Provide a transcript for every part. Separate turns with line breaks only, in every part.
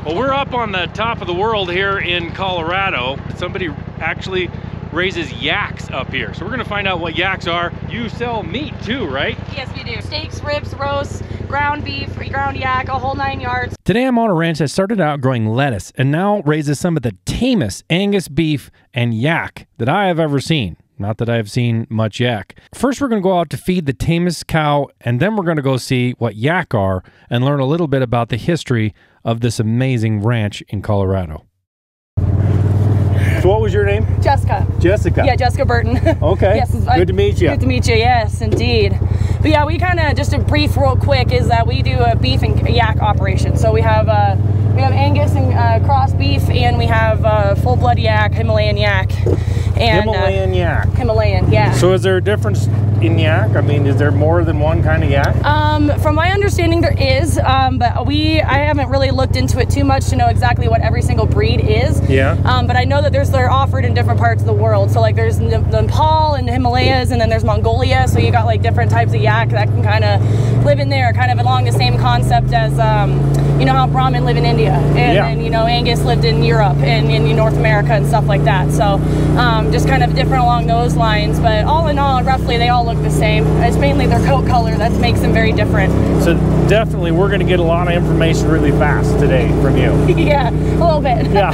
Well, we're up on the top of the world here in Colorado. Somebody actually raises yaks up here. So we're gonna find out what yaks are. You sell meat too, right?
Yes, we do. Steaks, ribs, roasts, ground beef, ground yak, a whole 9 yards.
Today I'm on a ranch that started out growing lettuce and now raises some of the tamest Angus beef and yak that I have ever seen. Not that I've seen much yak. First, we're going to go out to feed the tamest cow, and then we're going to go see what yak are and learn a little bit about the history of this amazing ranch in Colorado.
So what was your name?
Jessica.
Jessica.
Yeah, Jessica Burton.
Okay.
Yes,
good to meet you.
Good to meet you, yes, indeed. But yeah, we kind of, just a brief real quick, is that we do a beef and yak operation. So we have Angus and cross beef, and we have full-blood yak, Himalayan yak. And,
Himalayan yak.
Himalayan, yeah.
So is there a difference in yak? I mean, is there more than one kind of yak?
From my understanding, there is, but I haven't really looked into it too much to know exactly what every single breed is.
Yeah.
But I know that they're offered in different parts of the world. So like there's Nepal and the Himalayas, and then there's Mongolia. So you got like different types of yak that can kind of live in there, kind of along the same concept as, you know how Brahmin live in India, and you know, Angus lived in Europe and in North America and stuff like that. So just kind of different along those lines. But all in all, roughly, they all look the same. It's mainly their coat color that makes them very different.
So definitely we're going to get a lot of information really fast today from you.
Yeah, a little bit.
Yeah.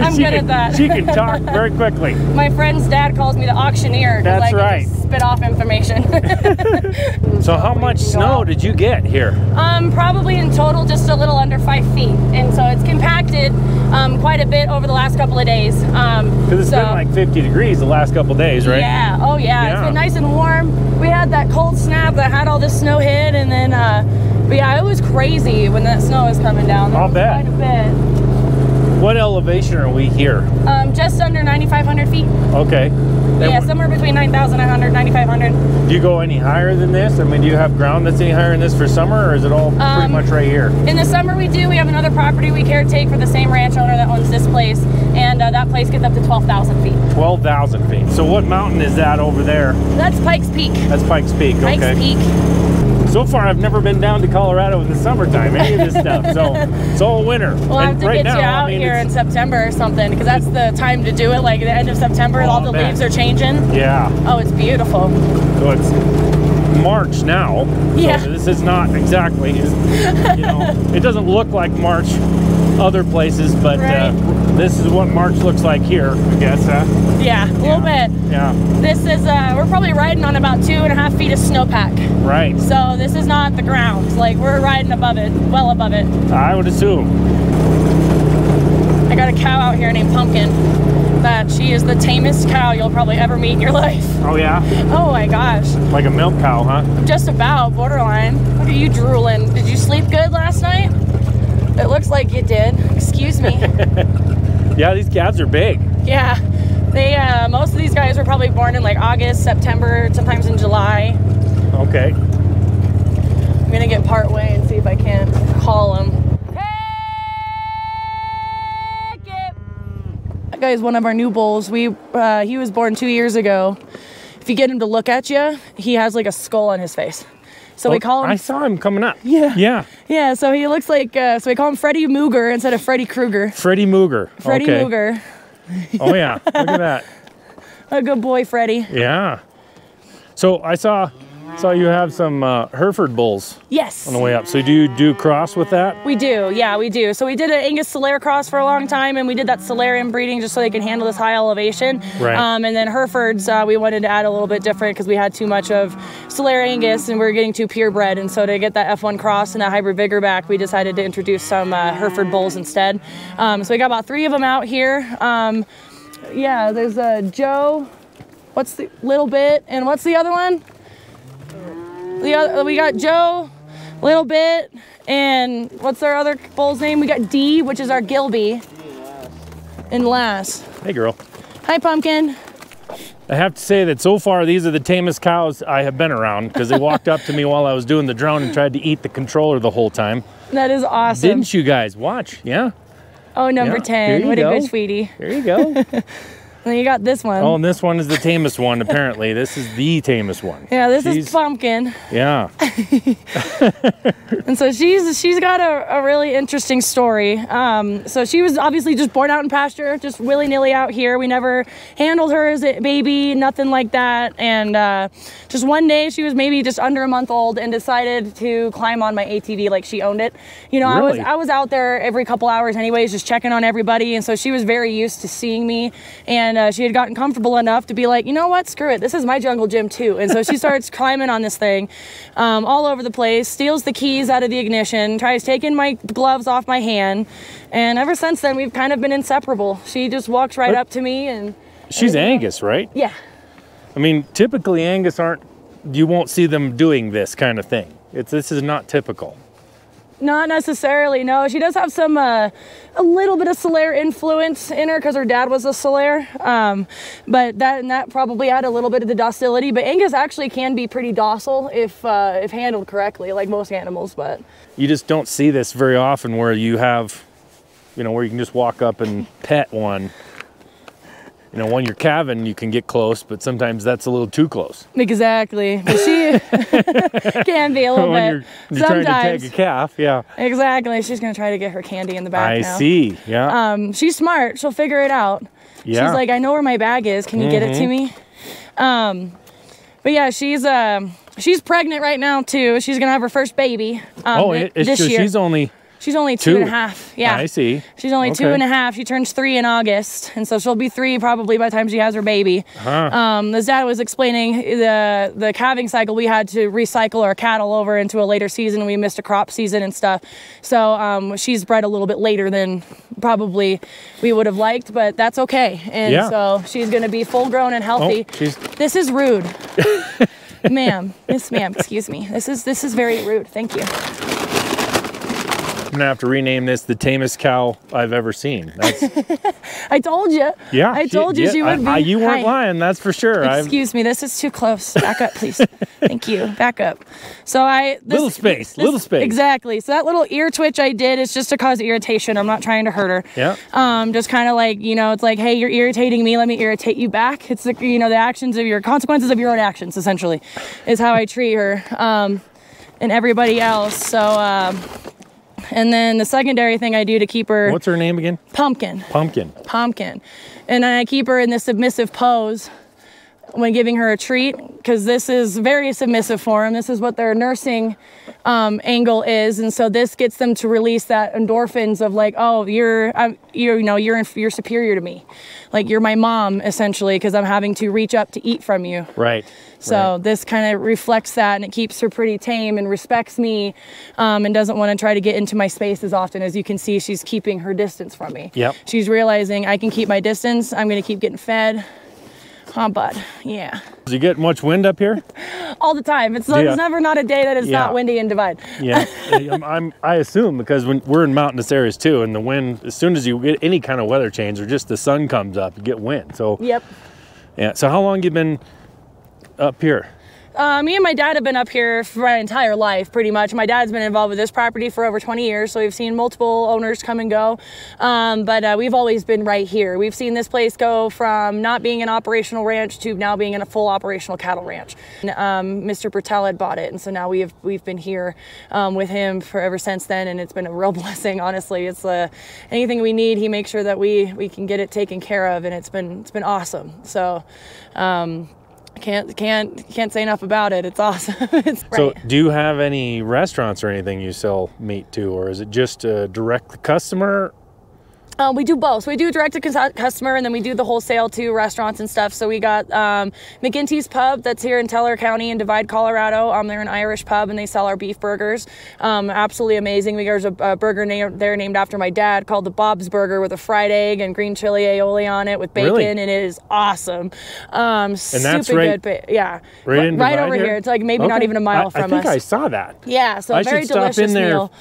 I'm good at that.
She can talk very quickly.
My friend's dad calls me the auctioneer.
That's right.
Just spit off information.
So how much snow did you get here?
Probably in total just a little under 5 feet. And so it's compacted quite a bit over the last couple of days.
Because it's been like 50 degrees the last couple of days, right?
Yeah, oh yeah. It's been nice and warm. We had that cold snap that had all this snow hit, and then, but yeah, it was crazy when that snow was coming down.
I'll bet.
Quite a bit.
What elevation are we here?
Just under 9,500 feet.
Okay.
Yeah, somewhere between 9,900, 9,500.
Do you go any higher than this? I mean, do you have ground that's any higher than this for summer, or is it all pretty much right here?
In the summer we do. We have another property we caretake for the same ranch owner that owns this place, and that place gets up to 12,000 feet.
12,000 feet. So what mountain is that over there?
That's Pikes Peak.
That's Pikes Peak, okay.
Pikes Peak.
So far, I've never been down to Colorado in the summertime, any of this stuff, so it's all winter.
Well, I have to get you out here in September or something, because that's the time to do it, like the end of September, all the leaves are changing.
Yeah.
Oh, it's beautiful.
So it's March now,
yeah.
So this is not exactly, you know, it doesn't look like March other places, but this is what March looks like here, I guess, huh?
Yeah, a little bit.
Yeah.
This is, we're probably riding on about 2.5 feet of snowpack.
Right.
So this is not the ground. Like, we're riding above it, well above it.
I would assume.
I got a cow out here named Pumpkin. That she is the tamest cow you'll probably ever meet in your life.
Oh, yeah?
Oh, my gosh.
Like a milk cow, huh?
Just about, borderline. Look at you drooling. Did you sleep good last night? It looks like you did. Excuse me.
Yeah, these calves are big.
Yeah. They, most of these guys were probably born in like August, September, sometimes in July.
Okay.
I'm gonna get part way and see if I can't call them. That guy is one of our new bulls. He was born 2 years ago. If you get him to look at you, he has like a skull on his face. So we call him...
I saw him coming up.
Yeah.
Yeah.
Yeah, so he looks like... so we call him Freddy Mooger instead of Freddy Krueger.
Freddy Mooger.
Freddy Mooger.
Oh, yeah. Look at that.
A good boy, Freddy.
Yeah. So I saw you have some Hereford bulls.
Yes.
On the way up. So do you do cross with that?
We do. Yeah, we do. So we did an Angus Solare cross for a long time, and we did that Solare inbreeding just so they can handle this high elevation.
Right.
And then Herefords, we wanted to add a little bit different because we had too much of Solare Angus and we were getting too purebred. And so to get that F1 cross and that hybrid vigor back, we decided to introduce some Hereford bulls instead. So we got about 3 of them out here. Yeah, there's Joe. What's the little bit? And what's the other one? We got Joe, Little Bit, and what's our other bull's name? We got D, which is our Gilby, and Lass.
Hey, girl.
Hi, Pumpkin.
I have to say that so far, these are the tamest cows I have been around because they walked up to me while I was doing the drone and tried to eat the controller the whole time.
That is awesome.
Didn't you guys watch? Yeah.
Oh, number 10. What a good sweetie.
There you go.
then you got this one.
Oh, and this one is the tamest one, apparently. This is the tamest one.
Yeah, this is Pumpkin.
Yeah.
And so she's got a really interesting story. So she was obviously just born out in pasture, just willy-nilly out here. We never handled her as a baby, nothing like that. And just one day she was maybe just under a month old and decided to climb on my ATV like she owned it. You know,
Really?
I was out there every couple hours anyways, just checking on everybody. And so she was very used to seeing me. And she had gotten comfortable enough to be like, you know what, screw it. This is my jungle gym too. And so she starts climbing on this thing all over the place, steals the keys out of the ignition, tries taking my gloves off my hand. And ever since then, we've kind of been inseparable. She just walks right up to me and...
She's Angus, right?
Yeah.
I mean, typically Angus you won't see them doing this kind of thing. This is not typical.
Not necessarily, no. She does have some, a little bit of Solaire influence in her because her dad was a Solaire. But that probably had a little bit of the docility. But Angus actually can be pretty docile if handled correctly, like most animals, but...
You just don't see this very often where you have, where you can just walk up and pet one. When you're calving, you can get close, but sometimes that's a little too close.
Exactly. But she can be a little
when
bit.
You're
sometimes.
trying to take a calf, yeah.
Exactly. She's going to try to get her candy in the back now.
I see, yeah.
She's smart. She'll figure it out.
Yeah.
She's like, I know where my bag is. Can you get it to me? But yeah, she's pregnant right now too. She's going to have her first baby this year.
She's
only 2.5. Yeah.
I see.
She's only 2.5. She turns 3 in August. And so she'll be 3 probably by the time she has her baby. As Dad was explaining, the calving cycle, we had to recycle our cattle over into a later season. We missed a crop season and stuff. So she's bred a little bit later than probably we would have liked, but that's okay. And so she's going to be full grown and healthy. This is rude. Ma'am, excuse me. This is very rude. Thank you.
I'm gonna have to rename this the tamest cow I've ever seen.
I told you.
Yeah,
I told you she would be.
You weren't lying, that's for sure.
Excuse me, this is too close. Back up, please. Thank you. Back up. So
little space.
Exactly. So that little ear twitch I did is just to cause irritation. I'm not trying to hurt her.
Yeah.
Just kind of like, it's like, hey, you're irritating me. Let me irritate you back. It's like, the consequences of your own actions, essentially, is how I treat her and everybody else. So. And then the secondary thing I do to keep her...
What's her name again?
Pumpkin.
Pumpkin.
And I keep her in this submissive pose when giving her a treat, because this is very submissive for them. This is what their nursing angle is. And so this gets them to release that endorphins of like, oh, you're superior to me. Like, you're my mom, essentially, because I'm having to reach up to eat from you.
Right.
So this kind of reflects that, and it keeps her pretty tame and respects me and doesn't want to try to get into my space as often. As you can see, she's keeping her distance from me.
Yep.
She's realizing I can keep my distance. I'm going to keep getting fed. Oh, bud. Yeah.
Does you get much wind up here?
All the time. It's never not a day that it's not windy in Divide.
Yeah. I assume, because when we're in mountainous areas too, and the wind, as soon as you get any kind of weather change or just the sun comes up, you get wind. So.
Yep.
Yeah. So how long you been up here?
Me and my dad have been up here for my entire life, pretty much. My dad's been involved with this property for over 20 years, so we've seen multiple owners come and go. But we've always been right here. We've seen this place go from not being an operational ranch to now being in a full operational cattle ranch. Mr. Bertel had bought it, and so now we've been here with him for ever since then, and it's been a real blessing, honestly. It's anything we need, he makes sure that we can get it taken care of, and it's been awesome. So. Can't say enough about it. It's awesome.
So do you have any restaurants or anything you sell meat to, or is it just a direct customer?
We do both. So we do direct to customer, and then we do the wholesale to restaurants and stuff. So we got McGinty's Pub that's here in Teller County in Divide, Colorado. They're an Irish pub, and they sell our beef burgers. Absolutely amazing. There's a burger there named after my dad called the Bob's Burger with a fried egg and green chili aioli on it with bacon,
really?
And it is awesome.
And that's
super good. Yeah,
right
over here. It's like maybe not even a mile from us.
I think I saw that.
Yeah, so very delicious meal.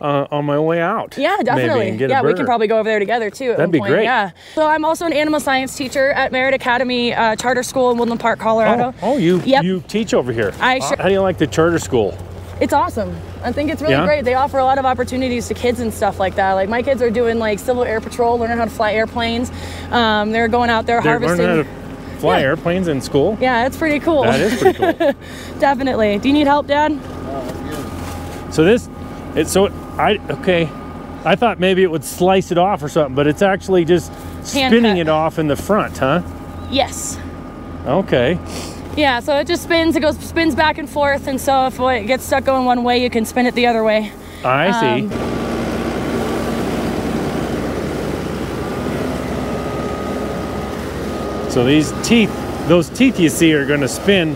On my way out.
Yeah, definitely. Yeah, we can probably go over there together too.
That'd be great.
Yeah. So I'm also an animal science teacher at Merritt Academy Charter School in Woodland Park, Colorado.
You teach over here. How do you like the charter school?
It's awesome. I think it's really
Yeah?
great. They offer a lot of opportunities to kids and stuff like that. Like my kids are doing like Civil Air Patrol, learning how to fly airplanes. They're going out there
They're
harvesting.
learning how to fly airplanes in school?
Yeah, it's pretty cool.
That is pretty cool.
Definitely. Do you need help, Dad?
So okay. I thought maybe it would slice it off or something, but it's actually just spinning
cut.
it off in the front, huh?
Yes.
Okay.
Yeah, so it just spins. It spins back and forth, and so if it gets stuck going one way, you can spin it the other way.
I see. So those teeth you see are going to spin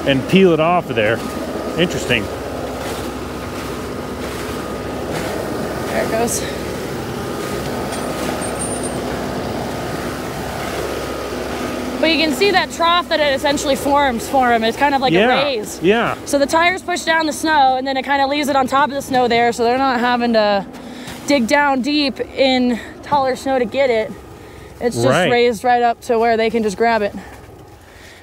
and peel it off of there. Interesting.
There it goes. But you can see that trough that it essentially forms for him. It's kind of like a raise.
Yeah.
So the tires push down the snow, and then it kind of leaves it on top of the snow there, so they're not having to dig down deep in taller snow to get it. It's just raised right up to where they can just grab it.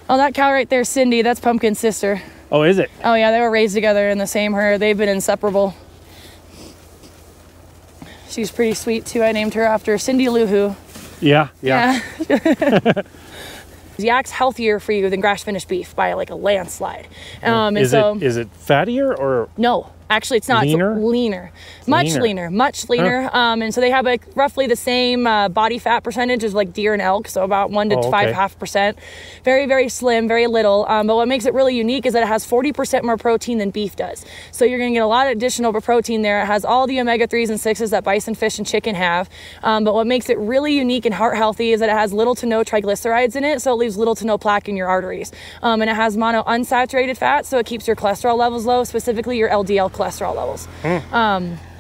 Oh, that cow right there, Cindy, that's Pumpkin's sister.
Oh, is it?
Oh yeah, they were raised together in the same herd. They've been inseparable. She's pretty sweet too. I named her after Cindy Lou Who.
Yeah.
Yak's healthier for you than grass-finished beef by like a landslide.
Is it fattier or?
No, actually it's not.
Leaner?
It's leaner. Much leaner.
Huh.
And so they have like roughly the same body fat percentage as like deer and elk, so about 1 to 5.5%. Very, very slim, very little. But what makes it really unique is that it has 40% more protein than beef does. So you're gonna get a lot of additional protein there. It has all the omega-3s and 6s that bison, fish, and chicken have. But what makes it really unique and heart healthy is that it has little to no triglycerides in it, so it leaves little to no plaque in your arteries. And it has mono unsaturated fat, so it keeps your cholesterol levels low, specifically your LDL cholesterol levels.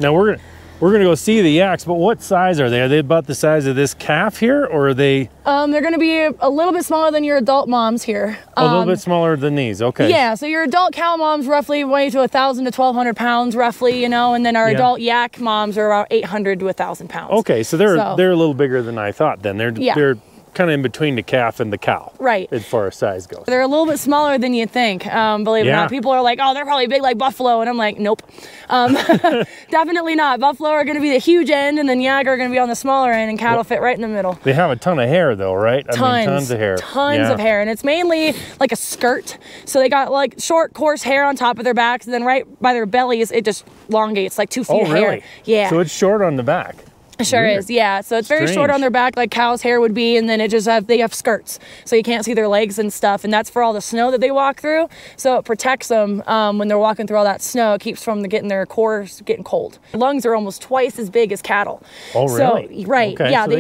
Now we're gonna go see the yaks, but what size are they? Are they about the size of this calf here, or are they?
They're gonna be a little bit smaller than your adult moms here.
A little bit smaller than these. Okay.
Yeah, so your adult cow moms roughly weigh to 1,000 to 1,200 pounds, roughly, you know, and then our adult yak moms are around 800 to 1,000 pounds.
Okay, so they're a little bigger than I thought. Then they're kind of in between the calf and the cow,
right?
As far as size goes,
they're a little bit smaller than you think. Believe it or not, people are like, "Oh, they're probably big like buffalo," and I'm like, "Nope, definitely not. Buffalo are going to be the huge end, and then yak are going to be on the smaller end, and cattle fit right in the middle."
They have a ton of hair, though, right? Tons of hair.
Tons of hair, and it's mainly like a skirt. So they got like short, coarse hair on top of their backs, and then right by their bellies, it just elongates like 2 feet of hair.
Really?
Yeah.
So it's short on the back.
It sure is, yeah. So it's very short on their back, like cow's hair would be, and then they have skirts, so you can't see their legs and stuff, and that's for all the snow that they walk through. So it protects them when they're walking through all that snow. It keeps from getting their cores getting cold. Lungs are almost twice as big as cattle.
Oh, really?
So, right?
Okay,
yeah,
so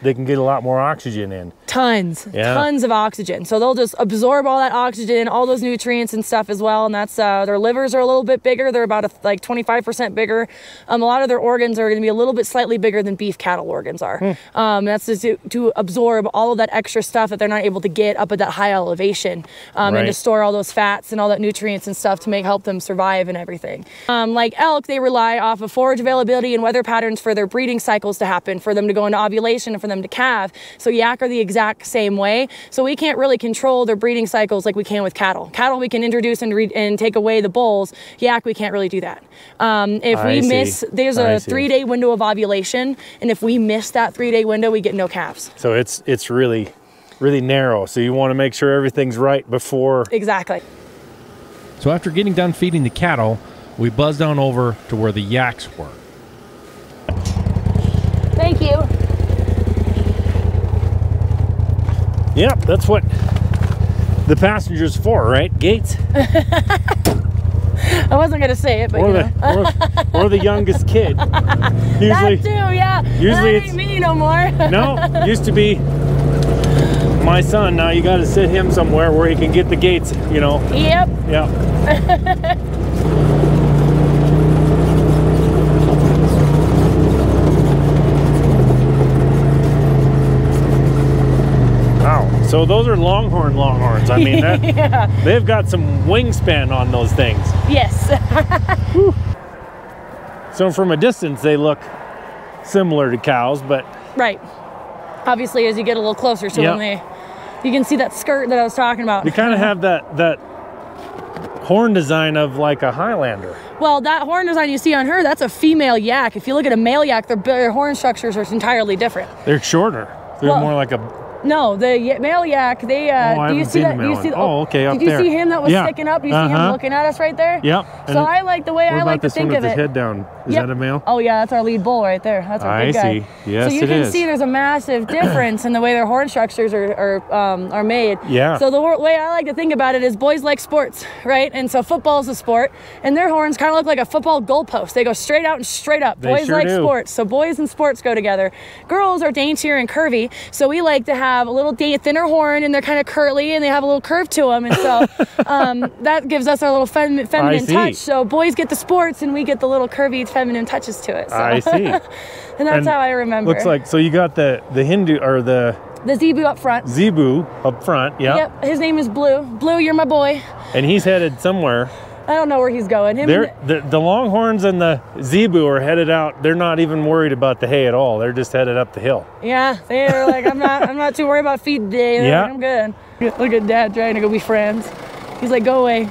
they can get a lot more oxygen in.
Tons of oxygen. So they'll just absorb all that oxygen, all those nutrients and stuff as well. And that's their livers are a little bit bigger. They're about like 25% bigger. A lot of their organs are going to be a little bit slightly bigger than beef cattle organs are. That's just to absorb all of that extra stuff that they're not able to get up at that high elevation, and to store all those fats and all that nutrients and stuff to help them survive and everything. Like elk, they rely off of forage availability and weather patterns for their breeding cycles to happen, for them to go into ovulation and for them to calve. So yak are the exact same way. So we can't really control their breeding cycles like we can with cattle. Cattle we can introduce and take away the bulls. Yak we can't really do that. If we miss, there's a 3-day window of ovulation, and if we miss that 3-day window, we get no calves.
So it's really narrow. So you want to make sure everything's right before.
Exactly.
So after getting done feeding the cattle, we buzzed on over to where the yaks were.
Thank you.
Yep, that's what the passenger's for, right? Gates.
I wasn't gonna say it, but
or the youngest kid. Usually,
that too, yeah.
Usually
that ain't me no more.
No, used to be my son. Now you got to sit him somewhere where he can get the gates. You know.
Yep.
Yep. So those are longhorns. I mean, they've got some wingspan on those things.
Yes.
So from a distance, they look similar to cows, but...
Right. Obviously, as you get a little closer to them, you can see that skirt that I was talking about.
They kind of have that horn design of like a Highlander.
Well, that horn design you see on her, that's a female yak. If you look at a male yak, their horn structures are entirely different.
They're shorter. They're
Well,
more like a...
No, the male yak, they,
I
do you
haven't
see
seen
that?
the
Do you
male
see
one. Oh, okay, up
Did you
there.
see him that was
Yeah.
sticking up? You see him looking at us right there?
Yep.
So I like the way I like to
this
think
one
of
with
it.
his head down? Is
Yep.
that a male?
Oh yeah, that's our lead bull right there. That's our big guy.
I see. Yes,
so you
it
can
is.
see there's a massive difference in the way their horn structures are made.
Yeah.
So the way I like to think about it is boys like sports, right? And so football's a sport, and their horns kind of look like a football goalpost. They go straight out and straight up.
They
Boys
sure
like
do.
sports, so boys and sports go together. Girls are daintier and curvy, so we like to have a little thinner horn, and they're kind of curly, and they have a little curve to them, and so that gives us our little feminine
see.
touch. So boys get the sports, and we get the little curvy feminine touches to it. So.
I see.
And that's how I remember.
Looks like, so you got the Hindu, or the
Zebu up front.
Zebu up front, yeah.
Yep, his name is Blue. Blue, you're my boy.
And he's headed somewhere.
I don't know where he's going.
The Longhorns and the Zebu are headed out. They're not even worried about the hay at all. They're just headed up the hill.
Yeah, they're like, I'm not too worried about feed today. They're
Yeah.
like, I'm good. Look at Dad trying to go be friends. He's like, go away.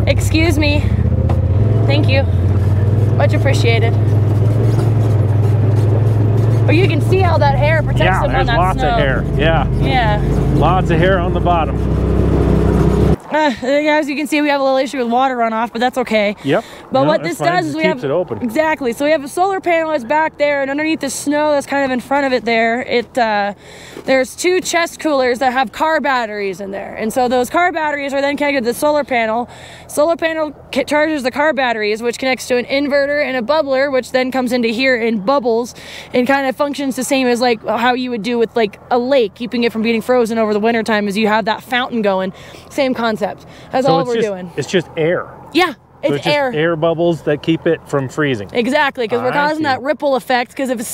Excuse me. Thank you. Much appreciated. But you can see how that hair protects
Yeah,
them on
there's
that
lots
snow.
of hair. Yeah,
Yeah.
lots of hair on the bottom.
As you can see, we have a little issue with water runoff, but that's okay.
Yep.
But
No,
what
that's
this
fine.
does
Just
is we
keeps
have
it open.
Exactly. So we have a solar panel that's back there, and underneath the snow that's kind of in front of it there, there's two chest coolers that have car batteries in there, and so those car batteries are then connected to the solar panel. Solar panel charges the car batteries, which connects to an inverter and a bubbler, which then comes into here and bubbles, and kind of functions the same as like how you would do with like a lake, keeping it from getting frozen over the winter time, as you have that fountain going. Same concept. That's all we're doing.
It's just air.
Yeah,
So
it's
just
air.
air bubbles that keep it from freezing.
Exactly, because we're
I
causing
see.
that ripple effect. Because if it's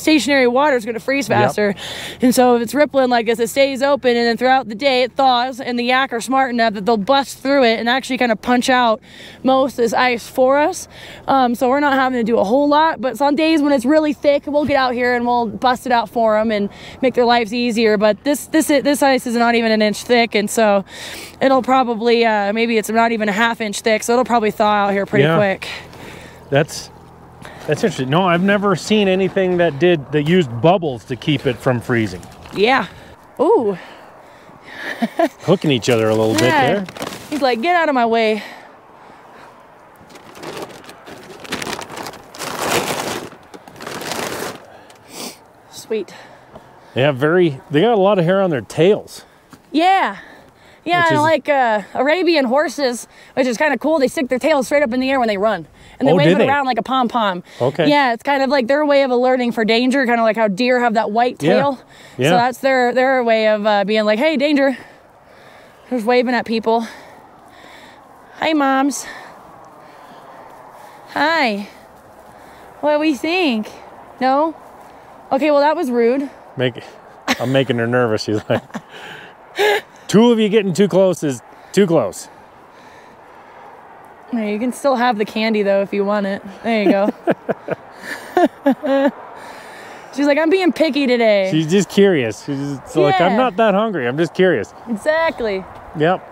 stationary water, it's going to freeze faster, and so if it's rippling like this, it stays open, and then throughout the day it thaws. And the yak are smart enough that they'll bust through it and actually kind of punch out most of this ice for us. So we're not having to do a whole lot. But some days when it's really thick, we'll get out here and we'll bust it out for them and make their lives easier. But this ice is not even an inch thick, and so it'll probably maybe it's not even a half-inch thick, so it'll probably thaw out here pretty quick.
That's interesting. No, I've never seen anything that used bubbles to keep it from freezing.
Yeah. Ooh.
Hooking each other a little bit there.
He's like, get out of my way. Sweet.
They got a lot of hair on their tails.
Yeah. Yeah,
Which
and
is-
like Arabian horses, which is kind of cool, they stick their tails straight up in the air when they run. And they
Oh,
wave
do
it
they?
around like a pom-pom.
Okay.
Yeah, it's kind of like their way of alerting for danger, kind of like how deer have that white tail.
Yeah.
So that's their way of being like, hey, danger. Just waving at people. Hi, moms. Hi. What do we think? No? Okay, well, that was rude.
I'm making her nervous. She's like, two of you getting too close is too close.
Yeah, you can still have the candy, though, if you want it. There you go. She's like, I'm being picky today.
She's just curious. She's just like, I'm
Yeah.
not that hungry. I'm just curious.
Exactly.
Yep.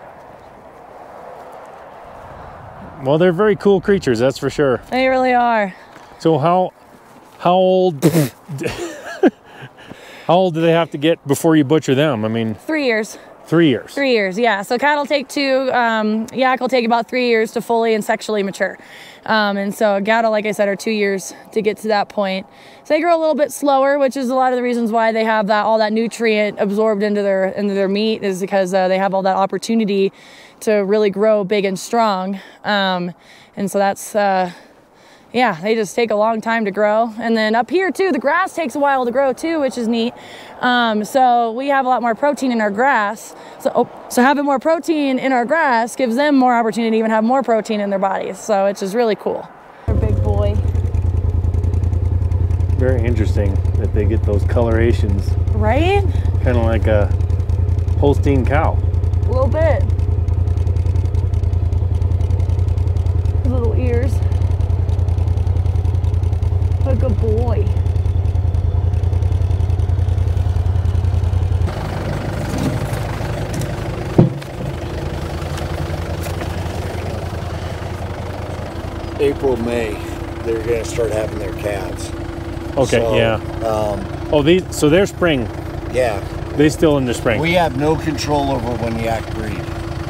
Well, they're very cool creatures, that's for sure.
They really are.
So how old how old do they have to get before you butcher them? I mean,
3 years.
3 years.
3 years, yeah. So cattle take 2. Yak will take about 3 years to fully and sexually mature. And so cattle, like I said, are 2 years to get to that point. So they grow a little bit slower, which is a lot of the reasons why they have all that nutrient absorbed into their meat, is because they have all that opportunity to really grow big and strong. And so that's yeah, they just take a long time to grow. And then up here too, the grass takes a while to grow too, which is neat. So we have a lot more protein in our grass. So having more protein in our grass gives them more opportunity to even have more protein in their bodies. So it's just really cool. Big boy.
Very interesting that they get those colorations,
Right?
kind of like a Holstein cow.
A little bit. His little ears. What a good boy.
May, they're going to start having their calves.
Okay,
So,
yeah. So they're spring.
Yeah.
They still in the spring.
We have no control over when yak breed.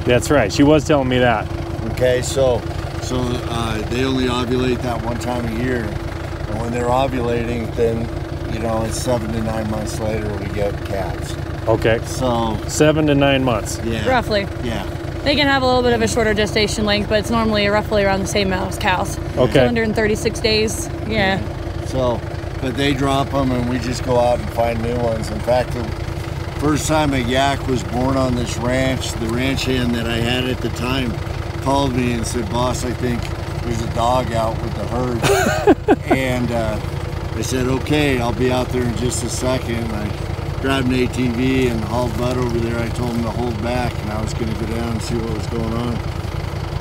That's right. She was telling me that.
Okay, so they only ovulate that one time a year, and when they're ovulating, then it's 7 to 9 months later we get calves.
Okay.
So
7 to 9 months.
yeah,
Roughly.
yeah.
They can have a little bit of a shorter gestation length, but it's normally roughly around the same amount as cows.
Okay.
236 days. Yeah.
So, but they drop them, and we just go out and find new ones. In fact, the first time a yak was born on this ranch, the ranch hand that I had at the time called me and said, "Boss, I think there's a dog out with the herd." And I said, "Okay, I'll be out there in just a second." I grabbed an ATV and hauled Bud over there. I told him to hold back, and I was going to go down and see what was going on.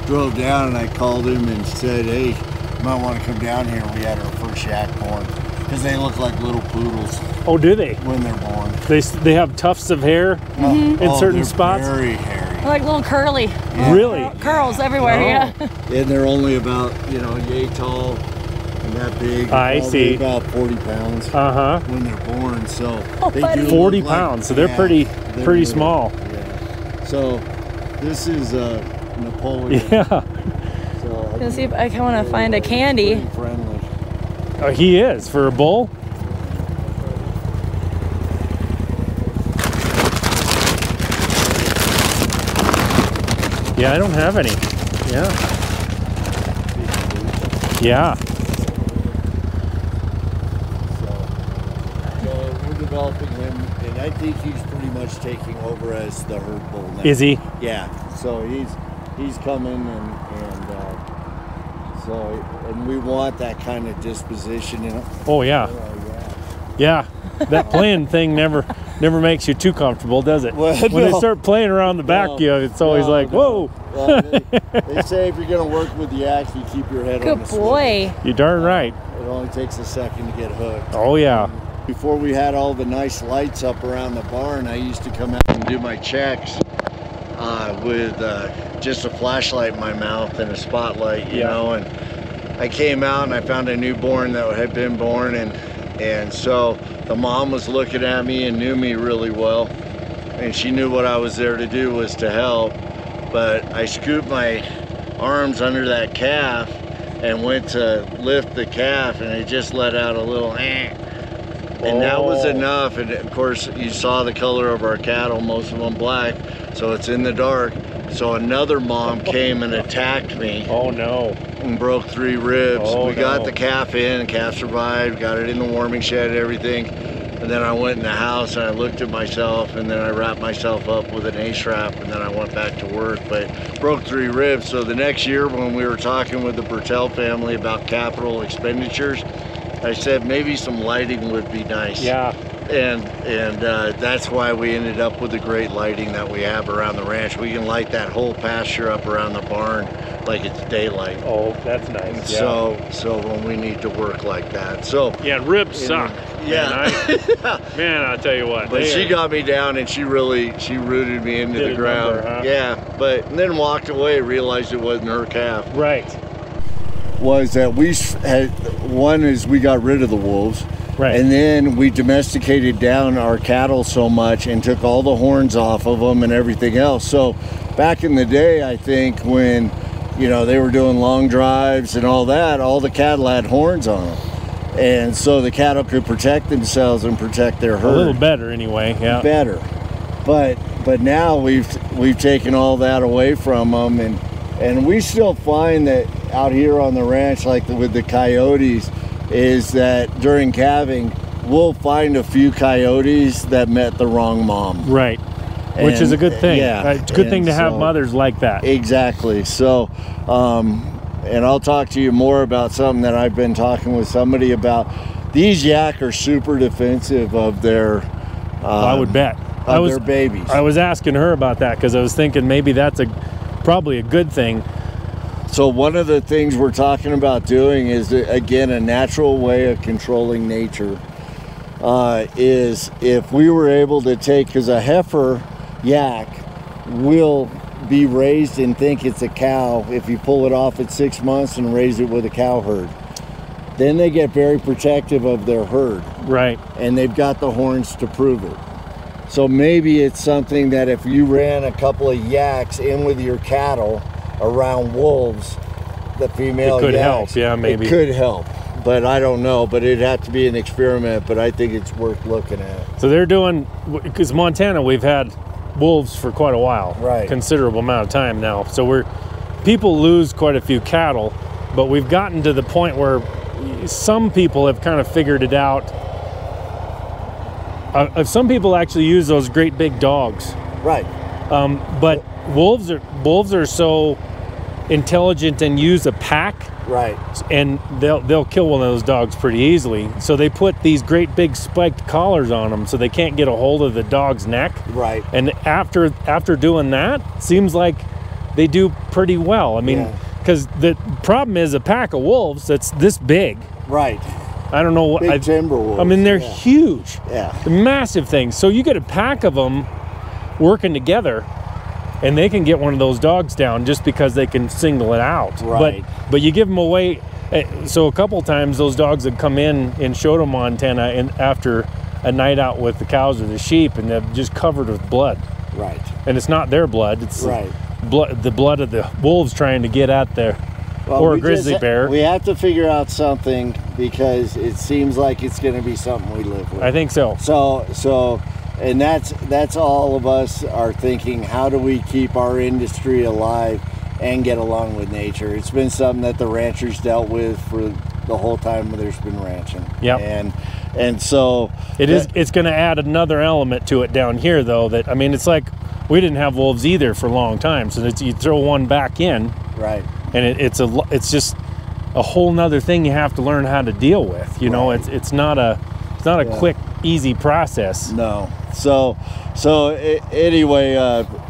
Drove down, and I called him and said, "Hey, you might want to come down here." We had our first yak born, because they look like little poodles
Oh, do they?
when they're born.
They have tufts of hair in certain
they're
spots.
very hairy.
They're like little curly.
Really?
Curls everywhere,
Oh.
yeah.
And they're only about, yay tall and that big.
I
Probably
see.
About 40 pounds
Uh-huh.
when they're born. So
Oh,
they
buddy.
do
40
look like-
pounds, so they're
yeah,
pretty
they're
pretty
little.
small.
Yeah. So this is Napoleon.
Yeah.
So
Let's see if I want to find a candy.
pretty friendly.
He is for a bull. Yeah, I don't have any. Yeah. Yeah.
So we're developing him, and I think he's pretty much taking over as the herd bull now.
Is he?
Yeah. So he's coming, and we want that kind of disposition.
Oh yeah. Yeah. That playing thing never makes you too comfortable, does it?
Well,
when they
no.
start playing around the back, it's always
No,
like,
no.
whoa.
Well, they say if you're going to work with the yaks, you keep your head on
Good
the swivel.
boy.
You darn right.
It only takes a second to get hooked.
Oh yeah.
Before we had all the nice lights up around the barn, I used to come out and do my checks with just a flashlight in my mouth and a spotlight, you know. And I came out and I found a newborn that had been born, and so the mom was looking at me and knew me really well, and she knew what I was there to do was to help. But I scooped my arms under that calf and went to lift the calf, and it just let out a little and that was enough. And of course you saw the color of our cattle, most of them black, so it's in the dark. So another mom came and attacked me.
Oh no.
And broke 3 ribs.
Oh,
we got
no.
the calf in, calf survived, got it in the warming shed and everything. And then I went in the house and I looked at myself, and then I wrapped myself up with an A-strap, and then I went back to work, but broke 3 ribs. So the next year when we were talking with the Bertel family about capital expenditures, I said maybe some lighting would be nice.
Yeah.
And that's why we ended up with the great lighting that we have around the ranch. We can light that whole pasture up around the barn like it's daylight.
Oh, that's nice.
And
Yeah.
so when we need to work like that. So
Yeah, ribs suck.
yeah.
Man, I'll tell you what.
But
they
she
are-
got me down, and she rooted me into
Did
the
a
ground.
number, huh?
Yeah, but and then walked away, realized it wasn't her calf.
Right.
Was that we had one is we got rid of the wolves.
Right.
And then we domesticated down our cattle so much and took all the horns off of them and everything else. So back in the day, I think when, they were doing long drives and all that, all the cattle had horns on them. And so the cattle could protect themselves and protect their herd.
A little better anyway. Yeah.
Better. But now we've taken all that away from them, and we still find that out here on the ranch, like with the coyotes, is that during calving, we'll find a few coyotes that met the wrong mom.
Right. Which is a good thing.
Yeah.
It's a good thing to have
so-
mothers like that.
Exactly. So, and I'll talk to you more about something that I've been talking with somebody about. These yak are super defensive of their
I would bet.
their babies.
I was asking her about that because I was thinking maybe that's probably a good thing.
So one of the things we're talking about doing is, again, a natural way of controlling nature, is if we were able to take, because a heifer yak will be raised and think it's a cow if you pull it off at 6 months and raise it with a cow herd. Then they get very protective of their herd.
Right.
And they've got the horns to prove it. So maybe it's something that if you ran a couple of yaks in with your cattle around wolves, the female
It could
yaks,
help, yeah, maybe.
It could help, but I don't know. But it'd have to be an experiment, but I think it's worth looking at.
So they're doing, because Montana, we've had wolves for quite a while.
Right.
Considerable amount of time now. So people lose quite a few cattle, but we've gotten to the point where some people have kind of figured it out. Some people actually use those great big dogs.
Right.
But wolves are so intelligent and use a pack.
Right.
And they'll kill one of those dogs pretty easily. So they put these great big spiked collars on them so they can't get a hold of the dog's neck.
Right.
And after doing that, seems like they do pretty well. I mean, because the problem is a pack of wolves that's this big.
Right.
I don't know what.
Big timber wolves.
I mean, they're huge.
Yeah.
Massive things. So you get a pack of them working together, and they can get one of those dogs down just because they can single it out.
Right.
But you give them away. So a couple times those dogs would come in Shoto, Montana, and after a night out with the cows or the sheep, and they're just covered with blood.
Right.
And it's not their blood. It's
right.
The blood of the wolves trying to get at their or a grizzly bear.
We have to figure out something because it seems like it's going to be something we live with.
I think so.
So, and that's all of us are thinking. How do we keep our industry alive and get along with nature? It's been something that the ranchers dealt with for the whole time there's been ranching.
Yeah.
And so
it's going to add another element to it down here, though. That I mean, it's like we didn't have wolves either for a long time. So you throw one back in.
Right.
And it's just a whole nother thing you have to learn how to deal with. You know, it's not a quick, easy process.
No. So anyway,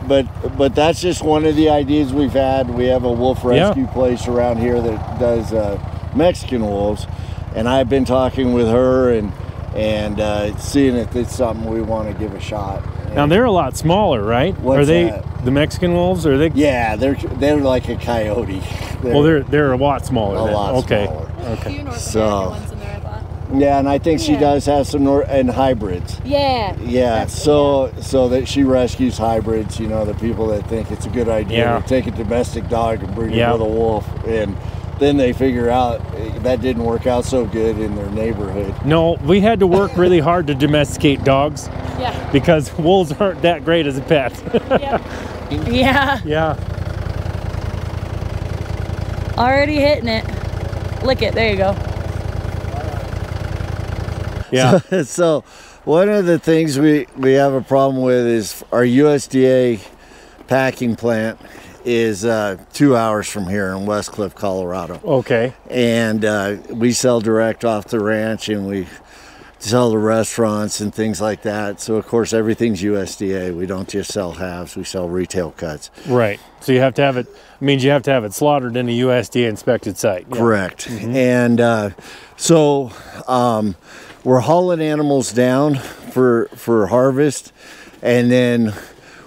but that's just one of the ideas we've had. We have a wolf rescue place around here that does Mexican wolves, and I've been talking with her and seeing if it's something we want to give a shot.
Now they're a lot smaller, right?
What's
are they
that?
The Mexican wolves? Are they?
Yeah, they're like a coyote.
They're a lot smaller.
A lot
okay.
smaller.
A few North American ones in there, I thought.
Yeah, and I think she does have some and hybrids.
Yeah.
Yeah, so that she rescues hybrids. You know, the people that think it's a good idea to take a domestic dog and breed it with a wolf, and then they figure out that didn't work out so good in their neighborhood.
No, we had to work really hard to domesticate dogs.
Yeah.
Because wolves aren't that great as a pet.
Yeah.
Yeah.
Already hitting it. Lick it. There you go.
Yeah.
So one of the things we have a problem with is our USDA packing plant is 2 hours from here in West Cliff, Colorado.
Okay.
And we sell direct off the ranch, and we sell to restaurants and things like that. So of course everything's USDA. We don't just sell halves, we sell retail cuts.
Right. So you have to have it, means you have to have it slaughtered in a USDA inspected site. Yeah.
Correct. And so we're hauling animals down for harvest, and then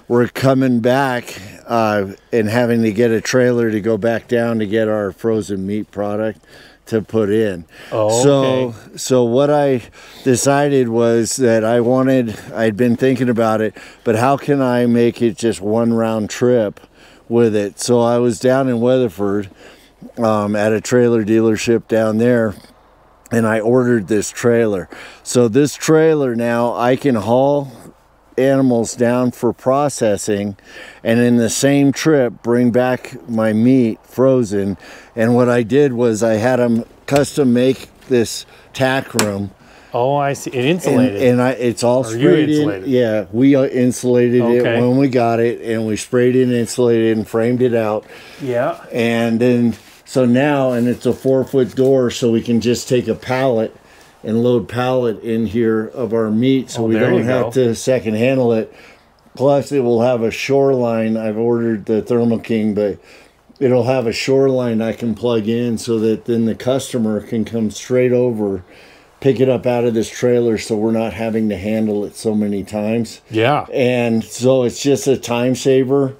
we're coming back and having to get a trailer to go back down to get our frozen meat product to put in.
Oh, okay.
So what I decided was that I'd been thinking about it, but how can I make it just one round trip with it? So I was down in Weatherford at a trailer dealership down there, and I ordered this trailer. So this trailer now I can haul animals down for processing, and in the same trip bring back my meat frozen. And what I did was I had them custom make this tack room.
Oh, I see. It insulated.
And it's all sprayed in. Yeah, we insulated it when we got it, and we sprayed it and insulated and framed it out.
Yeah.
And then so now, and it's a 4-foot door, so we can just take a pallet and load pallet in here of our meat, so we don't have to second handle it. Plus it will have a shoreline. I've ordered the Thermo King, but it'll have a shoreline I can plug in so that then the customer can come straight over, pick it up out of this trailer, so we're not having to handle it so many times.
Yeah.
And so it's just a time saver.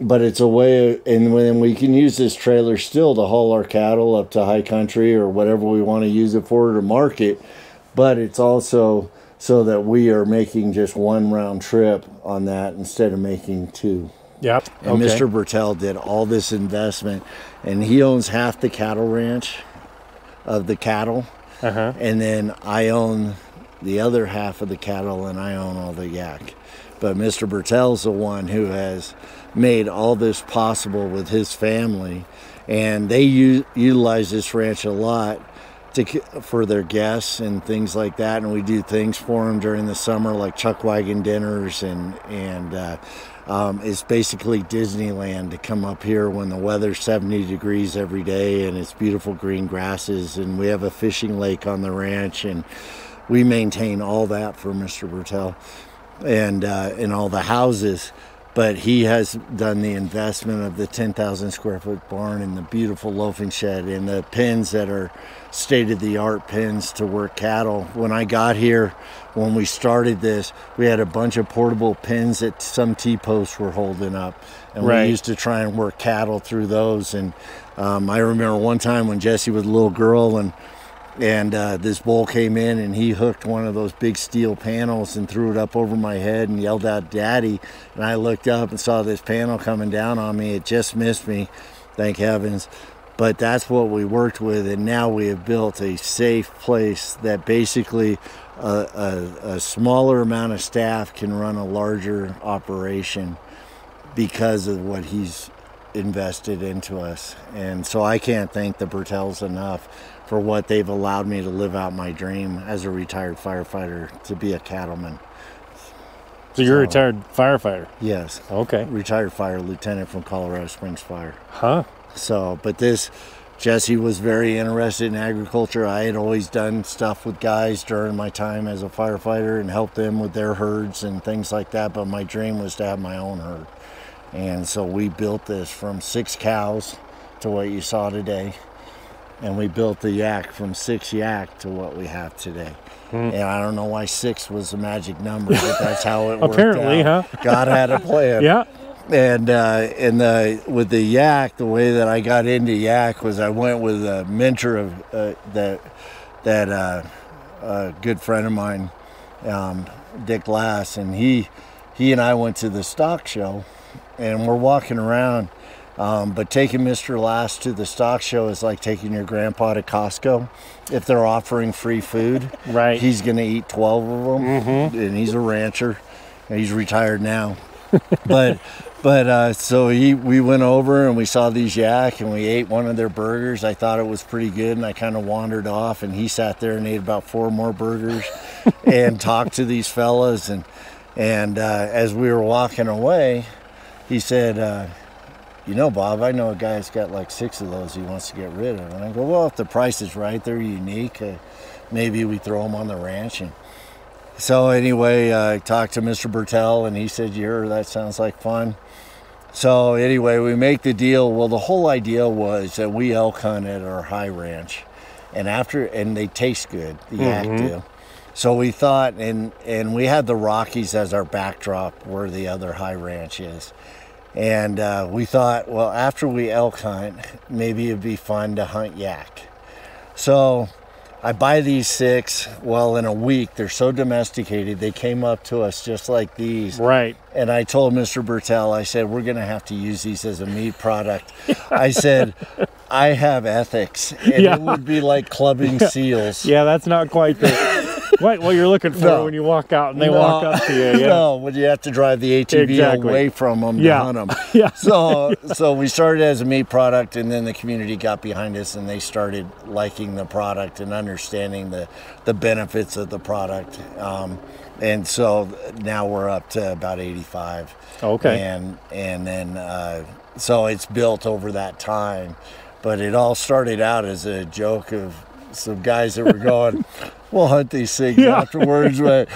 but it's a way, and when we can use this trailer still to haul our cattle up to high country or whatever we want to use it for to market, but it's also so that we are making just one round trip on that instead of making two.
Yep.
And Mr. Bertel did all this investment, and he owns half the cattle ranch of the cattle, and then I own the other half of the cattle, and I own all the yak. But Mr. Bertel's the one who has made all this possible with his family, and they utilize this ranch a lot for their guests and things like that. And we do things for them during the summer, like chuck wagon dinners, and it's basically Disneyland to come up here when the weather's 70 degrees every day and it's beautiful green grasses, and we have a fishing lake on the ranch, and we maintain all that for Mr. Bertel and all the houses. But he has done the investment of the 10,000 square foot barn and the beautiful loafing shed and the pens that are state-of-the-art pens to work cattle. When I got here, when we started this, we had a bunch of portable pens that some T-posts were holding up, and we used to try and work cattle through those. And I remember one time when Jessie was a little girl, and this bull came in, and he hooked one of those big steel panels and threw it up over my head and yelled out, "Daddy!" And I looked up and saw this panel coming down on me. It just missed me, thank heavens. But that's what we worked with, and now we have built a safe place that basically a smaller amount of staff can run a larger operation because of what he's invested into us. And so I can't thank the Bertels enough for what they've allowed me to live out my dream as a retired firefighter, to be a cattleman.
So you're a retired firefighter?
Yes.
Okay.
Retired fire lieutenant from Colorado Springs Fire.
Huh.
So, but Jessie was very interested in agriculture. I had always done stuff with guys during my time as a firefighter and helped them with their herds and things like that, but my dream was to have my own herd. And so we built this from 6 cows to what you saw today. And we built the yak from 6 yak to what we have today. And I don't know why 6 was the magic number, but that's how it worked
Apparently,
out.
huh?
God had a plan.
Yeah.
And with the yak, the way that I got into yak was I went with a mentor of a good friend of mine, Dick Glass, and he and I went to the stock show, and we're walking around. But taking Mr. Lass to the stock show is like taking your grandpa to Costco. If they're offering free food,
right,
he's going to eat 12 of them, and he's a rancher, and he's retired now. but so we went over and we saw these yak, and we ate one of their burgers. I thought it was pretty good, and I kind of wandered off, and he sat there and ate about 4 more burgers and talked to these fellas. And as we were walking away, he said, "You know, Bob, I know a guy that's got like 6 of those he wants to get rid of." And I go, "Well, if the price is right, they're unique. Maybe we throw them on the ranch." And so anyway, I talked to Mr. Bertel, and he said, that sounds like fun. So anyway, we make the deal. Well, the whole idea was that we elk hunt at our high ranch, and they taste good, the yak do. So we thought, and we had the Rockies as our backdrop where the other high ranch is. And we thought, well, after we elk hunt, maybe it'd be fun to hunt yak. So I buy these 6. Well, in a week, they're so domesticated, they came up to us just like these.
Right.
And I told Mr. Bertel, I said, we're going to have to use these as a meat product. I said, I have ethics, and it would be like clubbing seals.
Yeah, that's not quite what you're looking for when you walk out and they walk up to you. Yeah.
No, when you have to drive the ATV away from them to hunt them.
Yeah.
So we started as a meat product, and then the community got behind us, and they started liking the product and understanding the benefits of the product. And so now we're up to about 85.
Okay.
And then so it's built over that time, but it all started out as a joke of some guys that were going, "We'll hunt these things afterwards." But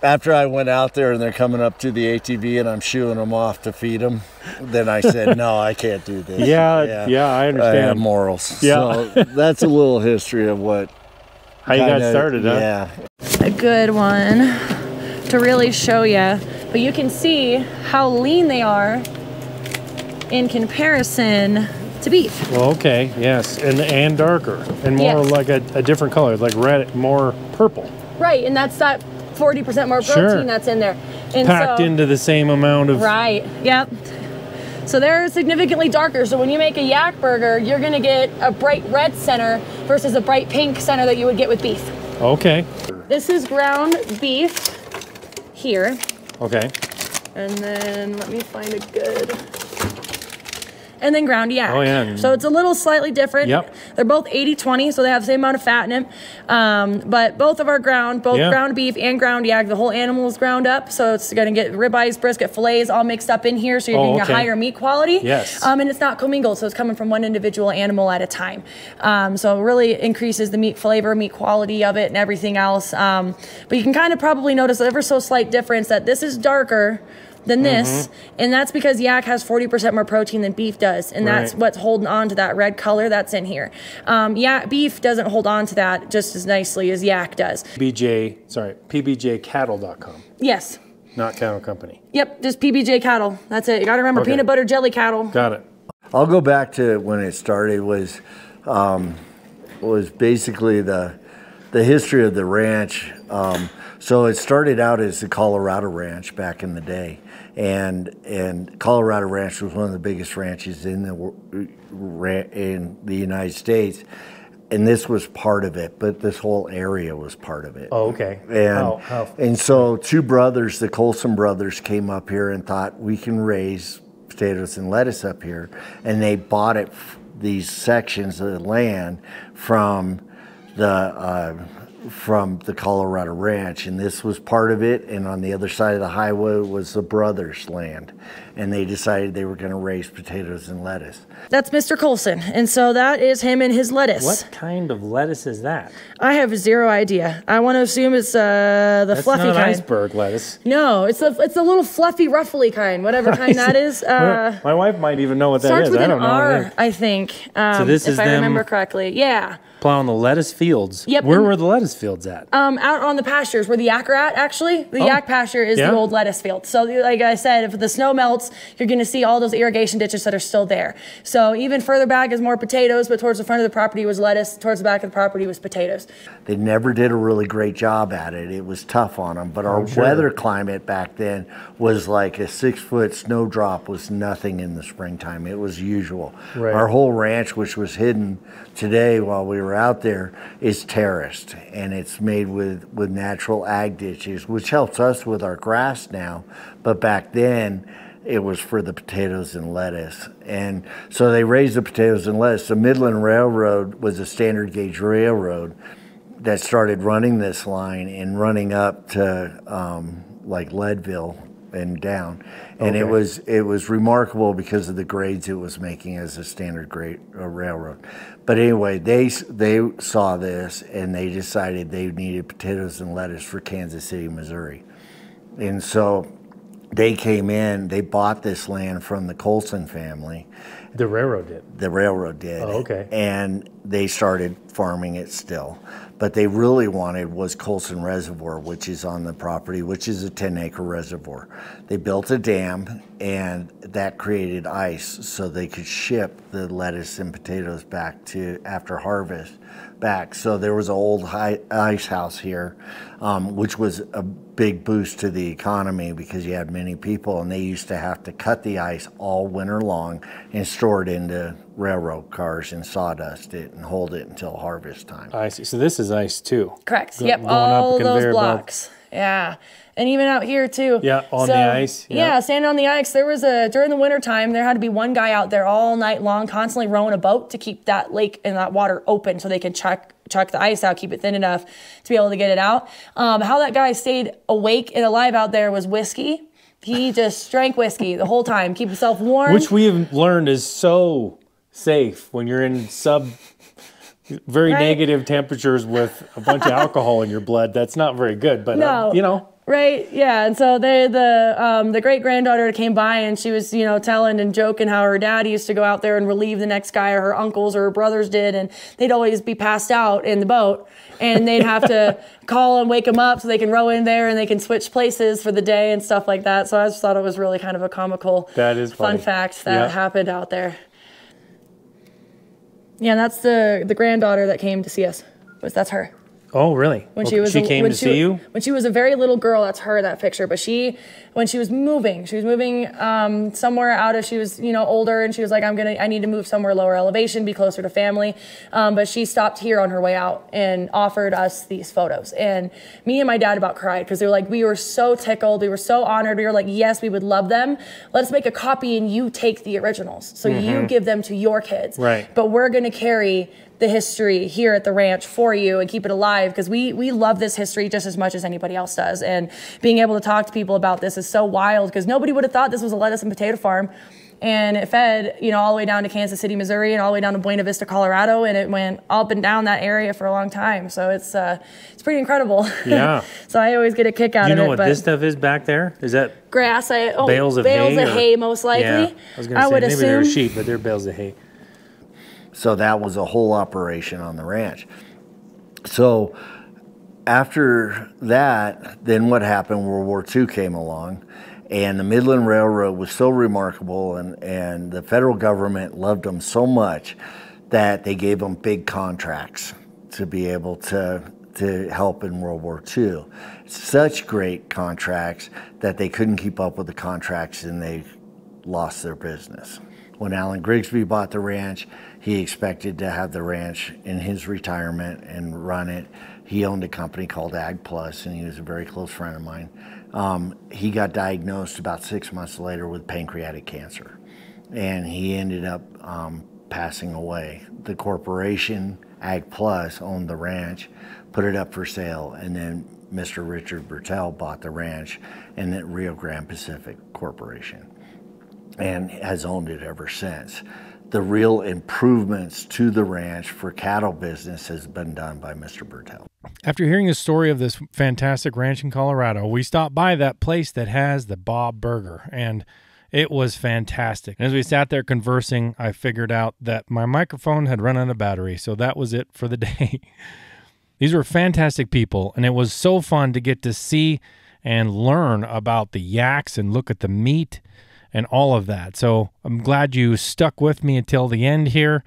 after I went out there and they're coming up to the ATV and I'm shooing them off to feed them, then I said, "No, I can't do this."
Yeah, I understand.
I have morals.
Yeah.
So that's a little history of
how you got started, huh?
Yeah.
A good one to really show you, but you can see how lean they are in comparison to beef.
Well, okay, yes, and darker, and more
Yes.
like a different color, like red, more purple.
Right, and that's that 40% more protein
Sure.
that's in there. And
Packed
so,
into the same amount of...
Right, yep. So they're significantly darker. So when you make a yak burger, you're gonna get a bright red center versus a bright pink center that you would get with beef.
Okay,
This is ground beef here.
okay.
And then let me find a good. And then ground yak.
Oh, yeah.
So it's a little slightly different.
Yep.
They're both 80-20, so they have the same amount of fat in them. But both of our ground beef and ground yak, the whole animal is ground up. So it's going to get ribeyes, brisket, fillets all mixed up in here. So you're getting
okay.
a higher meat quality.
Yes.
And it's not commingled, so it's coming from one individual animal at a time. So it really increases the meat flavor, meat quality of it, and everything else. But you can kind of probably notice ever so slight difference that this is darker than this, and that's because yak has 40% more protein than beef does, and that's
Right.
what's holding on to that red color that's in here. Beef doesn't hold on to that just as nicely as yak does.
PBJcattle.com,
Yes.
not cattle company.
Yep, just PBJ cattle. That's it. You got to remember
Okay.
peanut butter jelly cattle.
Got it.
I'll go back to when it started was basically the history of the ranch. So it started out as the Colorado Ranch back in the day, and Colorado Ranch was one of the biggest ranches in the United States, and this was part of it. But this whole area was part of it.
Oh, okay.
And
How?
and so two brothers, the Colson brothers, came up here and thought we can raise potatoes and lettuce up here, and they bought these sections of the land from the Colorado Ranch, and this was part of it, and on the other side of the highway was the brothers' land, and they decided they were going to raise potatoes and lettuce.
That's Mr. Colson, and so that is him and his lettuce.
What kind of lettuce is that?
I have zero idea. I want to assume it's the
That's
fluffy
not
kind.
iceberg lettuce.
No, it's the little fluffy, ruffly kind, whatever kind that is.
My wife might even know what that
Starts
is.
with
I
an
don't know.
R, I think.
So this
if
is
I
them-
remember correctly. Yeah.
Plowing the lettuce fields.
Yep,
Where
and-
were the lettuce fields at?
Out on the pastures where the yak are at, actually. The yak pasture is
yeah.
the old lettuce field. So like I said, if the snow melts, you're going to see all those irrigation ditches that are still there. So even further back is more potatoes, but towards the front of the property was lettuce. Towards the back of the property was potatoes.
They never did a really great job at it. It was tough on them, but our weather climate back then was like a 6-foot snowdrop was nothing in the springtime. It was usual.
Right.
Our whole ranch, which was hidden today while we were out there, is terraced, and it's made with natural ag ditches, which helps us with our grass now. But back then, it was for the potatoes and lettuce. And so they raised the potatoes and lettuce. The Midland Railroad was a standard gauge railroad that started running this line and running up to like Leadville and down, and it was remarkable because of the grades it was making as a standard grade railroad. But anyway, they saw this and they decided they needed potatoes and lettuce for Kansas City, Missouri, and so they came in. They bought this land from the Colson family.
The railroad did.
The railroad did.
Oh, okay.
And they started farming it still. But they really wanted was Colson Reservoir, which is on the property, which is a 10-acre reservoir. They built a dam, and that created ice so they could ship the lettuce and potatoes back to after harvest back. So there was an old ice house here, which was a big boost to the economy because you had many people, and they used to have to cut the ice all winter long and store it into railroad cars and sawdust it and hold it until harvest time.
I see. So this is ice too.
Correct.
Go-
Yep.
going up a
All those
conveyor belt.
blocks. Yeah. And even out here too.
Yeah, on the ice, yeah.
Yeah, standing on the ice. There was during the winter time, there had to be one guy out there all night long, constantly rowing a boat to keep that lake and that water open so they can chuck the ice out, keep it thin enough to be able to get it out. How that guy stayed awake and alive out there was whiskey. He just drank whiskey the whole time, keep himself warm.
Which we have learned is so safe when you're in very
Right.
negative temperatures with a bunch of alcohol in your blood. That's not very good, but
No.
you know.
Right, yeah, and so the great granddaughter came by and she was, you know, telling and joking how her dad used to go out there and relieve the next guy, or her uncles or her brothers did, and they'd always be passed out in the boat, and they'd have to call and wake them up so they can row in there and they can switch places for the day and stuff like that. So I just thought it was really kind of a comical,
that is funny.
fun fact that happened out there. Yeah, and that's the granddaughter that came to see us. That's her.
Oh, really?
When
she came to see you?
When she was a very little girl, that's her, that picture. But when she was moving somewhere out of, she was, you know, older, and she was like, I need to move somewhere lower elevation, be closer to family. But she stopped here on her way out and offered us these photos. And me and my dad about cried, because they were like, we were so tickled, we were so honored. We were like, yes, we would love them. Let's make a copy and you take the originals. So you give them to your kids.
Right.
But we're going to carry the history here at the ranch for you and keep it alive, because we love this history just as much as anybody else does. And being able to talk to people about this is so wild, because nobody would have thought this was a lettuce and potato farm. And it fed, you know, all the way down to Kansas City, Missouri, and all the way down to Buena Vista, Colorado, and it went up and down that area for a long time. So it's pretty incredible.
Yeah.
So I always get a kick out of it.
You know what this stuff is back there? Is that
grass?
bales of
hay, most likely.
Yeah, I was going to say maybe they're sheep, but they're bales of hay.
So that was a whole operation on the ranch. So after that, then what happened? World War II came along, and the Midland Railroad was so remarkable, and the federal government loved them so much that they gave them big contracts to be able to help in World War II. Such great contracts that they couldn't keep up with the contracts, and they lost their business. When Alan Grigsby bought the ranch, he expected to have the ranch in his retirement and run it. He owned a company called Ag Plus, and he was a very close friend of mine. He got diagnosed about 6 months later with pancreatic cancer, and he ended up passing away. The corporation, Ag Plus, owned the ranch, put it up for sale, and then Mr. Richard Bertel bought the ranch, and then Rio Grande Pacific Corporation, and has owned it ever since. The real improvements to the ranch for cattle business has been done by Mr. Bertel. After hearing the story of this fantastic ranch in Colorado, we stopped by that place that has the Bob Burger, and it was fantastic. As we sat there conversing, I figured out that my microphone had run out of battery, so that was it for the day. These were fantastic people, and it was so fun to get to see and learn about the yaks and look at the meat and all of that. So I'm glad you stuck with me until the end here.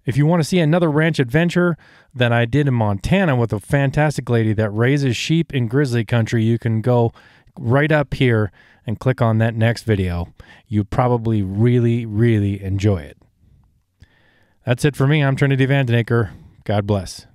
If you want to see another ranch adventure that I did in Montana with a fantastic lady that raises sheep in grizzly country, you can go right up here and click on that next video. You probably really, really enjoy it. That's it for me. I'm Trinity Vandenaker. God bless.